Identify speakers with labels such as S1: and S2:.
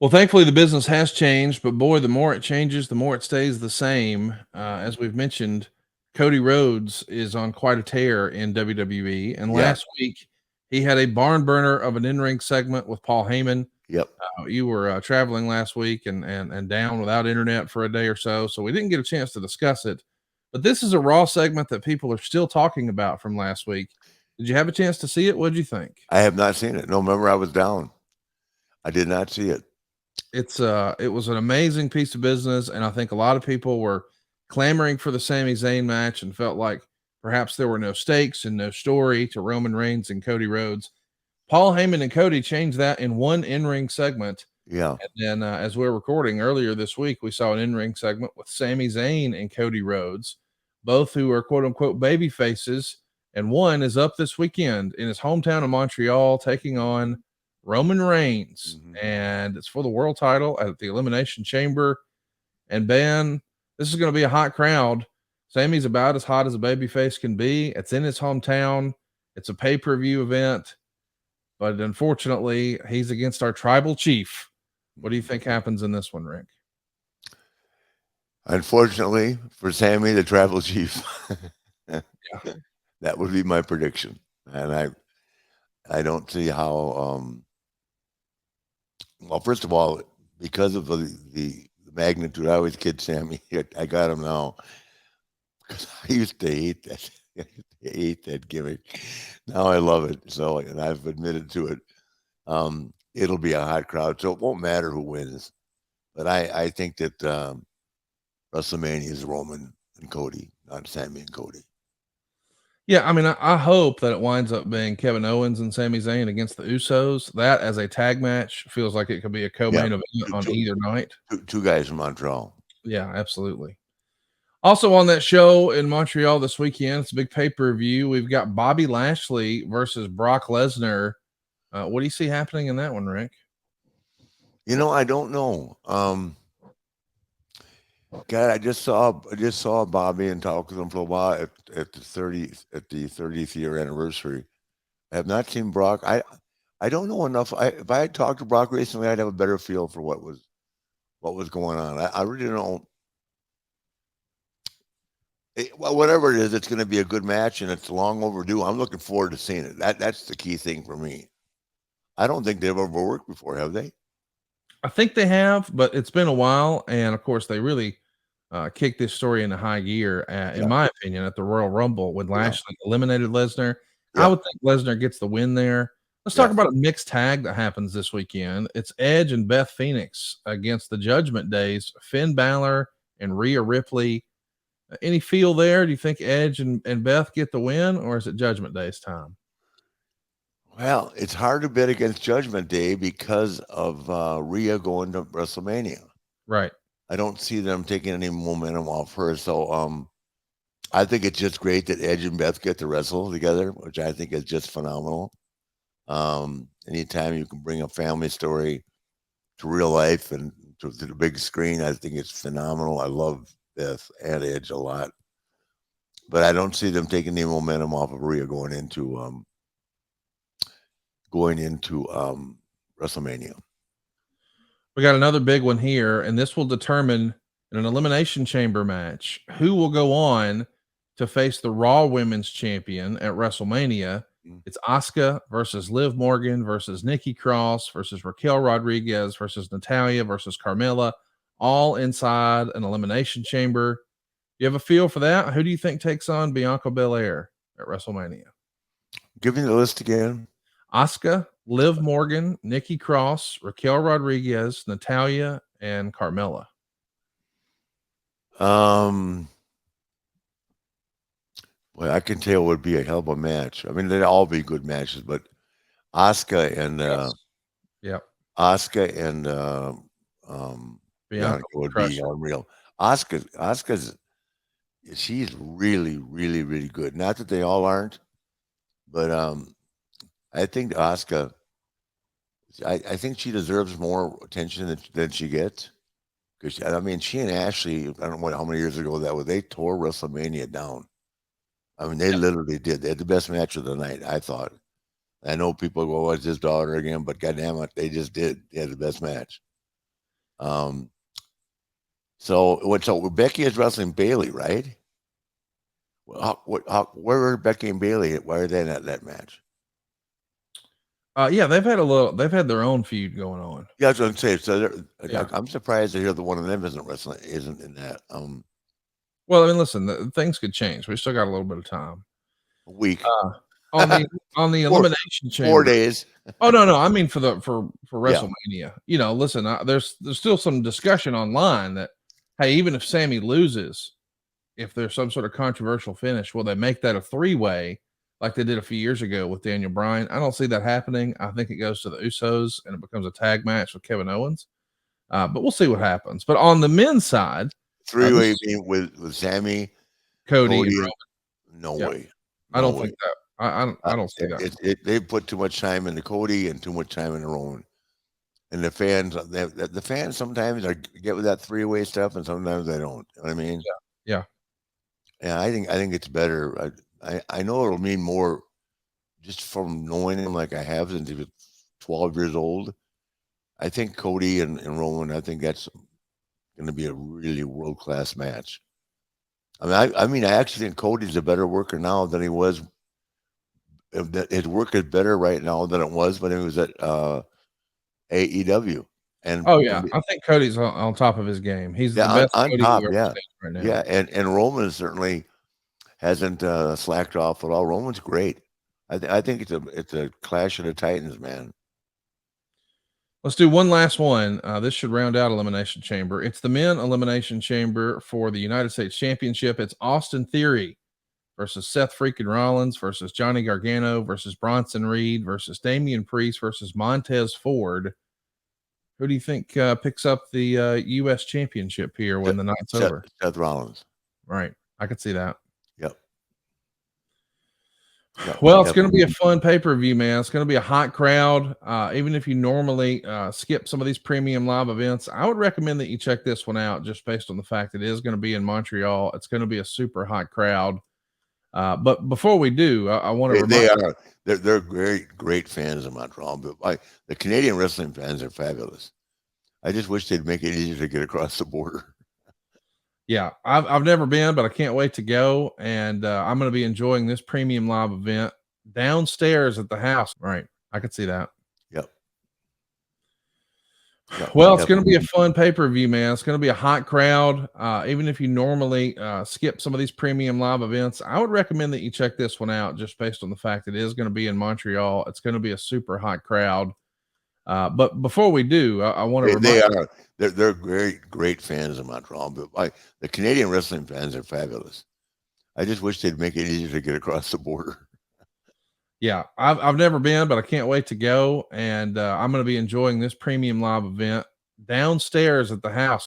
S1: Well, thankfully, the business has changed, but boy, the more it changes, the more it stays the same. As we've mentioned, Cody Rhodes is on quite a tear in WWE, and
S2: Yeah.
S1: last week he had a barn burner of an in-ring segment with Paul Heyman.
S2: Yep.
S1: You were traveling last week and down without internet for a day or so we didn't get a chance to discuss it. But this is a Raw segment that people are still talking about from last week. Did you have a chance to see it? What did you think?
S2: I have not seen it. No, remember I was down. I did not see it.
S1: It was an amazing piece of business, and I think a lot of people were clamoring for the Sami Zayn match and felt like perhaps there were no stakes and no story to Roman Reigns and Cody Rhodes. Paul Heyman and Cody changed that in one in-ring segment.
S2: Yeah.
S1: And then, as we're recording earlier this week, we saw an in-ring segment with Sami Zayn and Cody Rhodes, both who are quote unquote baby faces. And one is up this weekend in his hometown of Montreal, taking on Roman Reigns,
S2: Mm-hmm.
S1: and it's for the world title at the Elimination Chamber. And Ben, this is going to be a hot crowd. Sammy's about as hot as a babyface can be. It's in his hometown. It's a pay-per-view event, but unfortunately, he's against our tribal chief. What do you think happens in this one, Rick?
S2: Unfortunately for Sammy, the tribal chief,
S1: Yeah.
S2: that would be my prediction. And I don't see how. Well, first of all, because of the magnitude, I always kid Sammy. I got him now because I used to hate that. I used to hate that gimmick. Now I love it. So, and I've admitted to it. It'll be a hot crowd, so it won't matter who wins. But I think that WrestleMania is Roman and Cody, not Sammy and Cody.
S1: Yeah, I mean, I hope that it winds up being Kevin Owens and Sami Zayn against the Usos. That as a tag match feels like it could be a
S2: Yeah,
S1: co-main event
S2: two,
S1: on
S2: two,
S1: either night.
S2: two guys from Montreal.
S1: Yeah, absolutely. Also on that show in Montreal this weekend, it's a big pay-per-view. We've got Bobby Lashley versus Brock Lesnar. What do you see happening in that one, Rick?
S2: I don't know. God, I just saw Bobby and talked with him for a while at the 30th year anniversary. I have not seen Brock. I don't know enough. If I had talked to Brock recently, I'd have a better feel for what was going on. I really don't. Well, whatever it is, it's going to be a good match, and it's long overdue. I'm looking forward to seeing it. That's the key thing for me. I don't think they've ever worked before, have they?
S1: I think they have, but it's been a while, and of course, they really kicked this story into high gear, in
S2: Yeah,
S1: my opinion, at the Royal Rumble when
S2: yeah,
S1: Lashley eliminated Lesnar. I
S2: yeah,
S1: would think Lesnar gets the win there. Let's talk
S2: yeah.
S1: about a mixed tag that happens this weekend. It's Edge and Beth Phoenix against the Judgment Days, Finn Balor and Rhea Ripley. Any feel there? Do you think Edge and Beth get the win, or is it Judgment Day's time?
S2: Well, it's hard to bet against Judgment Day because of Rhea going to WrestleMania.
S1: Right.
S2: I don't see them taking any momentum off her. So I think it's just great that Edge and Beth get to wrestle together, which I think is just phenomenal. Anytime you can bring a family story to real life and to the big screen, I think it's phenomenal. I love Beth and Edge a lot, but I don't see them taking any momentum off of Rhea going into WrestleMania.
S1: We got another big one here, and this will determine in an elimination chamber match who will go on to face the Raw Women's Champion at WrestleMania.
S2: Mm.
S1: It's Asuka versus Liv Morgan versus Nikki Cross versus Raquel Rodriguez versus Natalia versus Carmella, all inside an elimination chamber. You have a feel for that? Who do you think takes on Bianca Belair at WrestleMania?
S2: Give me the list again.
S1: Asuka, Liv Morgan, Nikki Cross, Raquel Rodriguez, Natalia, and Carmella.
S2: Um, well, I can tell it would be a hell of a match. I mean, they'd all be good matches, but Asuka and
S1: Yes. Yep.
S2: Asuka and
S1: Bianca
S2: Bianca
S1: would
S2: would
S1: crush
S2: be
S1: it.
S2: unreal. Asuka's she's really, really, really good. Not that they all aren't, but I think Asuka. I think she deserves more attention than she gets. Because I mean, she and Ashley, I don't know how many years ago that was. They tore WrestleMania down. I mean, they
S1: Yep.
S2: literally did. They had the best match of the night, I thought. I know people go, "Oh, it's his daughter again," but goddamn it, they just did. They had the best match. Um, so Becky is wrestling Bailey, right? Well, where are Becky and Bailey? Why are they not that match?
S1: Yeah, they've had their own feud going on.
S2: Yeah, that's what I'm saying. So
S1: Yeah.
S2: I'm surprised to hear that one of them isn't in that.
S1: Well, I mean, listen, things could change. We still got a little bit of time.
S2: A week,
S1: On the
S2: four,
S1: Elimination
S2: 4
S1: Chamber.
S2: days.
S1: Oh, no, I mean for
S2: Yeah.
S1: WrestleMania. You know, listen, there's still some discussion online that, hey, even if Sami loses, if there's some sort of controversial finish, will they make that a three-way like they did a few years ago with Daniel Bryan? I don't see that happening. I think it goes to the Usos and it becomes a tag match with Kevin Owens. But we'll see what happens. But on the men's side,
S2: Three-way with Sami,
S1: Cody and
S2: Cody.
S1: Roman.
S2: No
S1: Yeah,
S2: way.
S1: I
S2: No
S1: don't
S2: way.
S1: think that. I don't see that.
S2: They put too much time into Cody and too much time into Roman. And the fans sometimes get with that three-way stuff, and sometimes they don't. You know what I mean?
S1: Yeah.
S2: Yeah, I think it's better. I know it'll mean more just from knowing him like I have since he was 12 years old. I think Cody and Roman, I think that's going to be a really world-class match. I mean, I actually think Cody's a better worker now than he was. His work is better right now than it was when he was at AEW. And
S1: Oh yeah, I think Cody's on top of his game. He's the
S2: yeah,
S1: best
S2: on
S1: Cody
S2: top,
S1: we've ever
S2: yeah,
S1: seen right now.
S2: yeah, and Roman certainly hasn't slacked off at all. Roman's great. I think it's a clash of the Titans, man.
S1: Let's do one last one. This should round out Elimination Chamber. It's the men Elimination Chamber for the United States Championship. It's Austin Theory versus Seth freaking Rollins versus Johnny Gargano versus Bronson Reed versus Damian Priest versus Montez Ford. Who do you think picks up the U.S. Championship here when the night's over?
S2: Seth Rollins.
S1: Right. I could see that.
S2: Yep.
S1: Well, it's going to be a fun pay-per-view, man. It's going to be a hot crowd. Even if you normally skip some of these premium live events, I would recommend that you check this one out just based on the fact that it is going to be in Montreal. It's going to be a super hot crowd. But before we do, I want to remind
S2: they're great fans of Montreal, but the Canadian wrestling fans are fabulous. I just wish they'd make it easier to get across the border.
S1: Yeah, I've never been, but I can't wait to go. And I'm going to be enjoying this premium live event downstairs at the house. Right. I could see that.
S2: Yep.
S1: Well, it's going to be a fun pay-per-view, man. It's going to be a hot crowd. Even if you normally skip some of these premium live events, I would recommend that you check this one out just based on the fact that it is going to be in Montreal. It's going to be a super hot crowd. But before we do, I want to remind
S2: they're great fans of Montreal, but the Canadian wrestling fans are fabulous. I just wish they'd make it easier to get across the border.
S1: Yeah, I've never been, but I can't wait to go. And I'm going to be enjoying this premium live event downstairs at the house.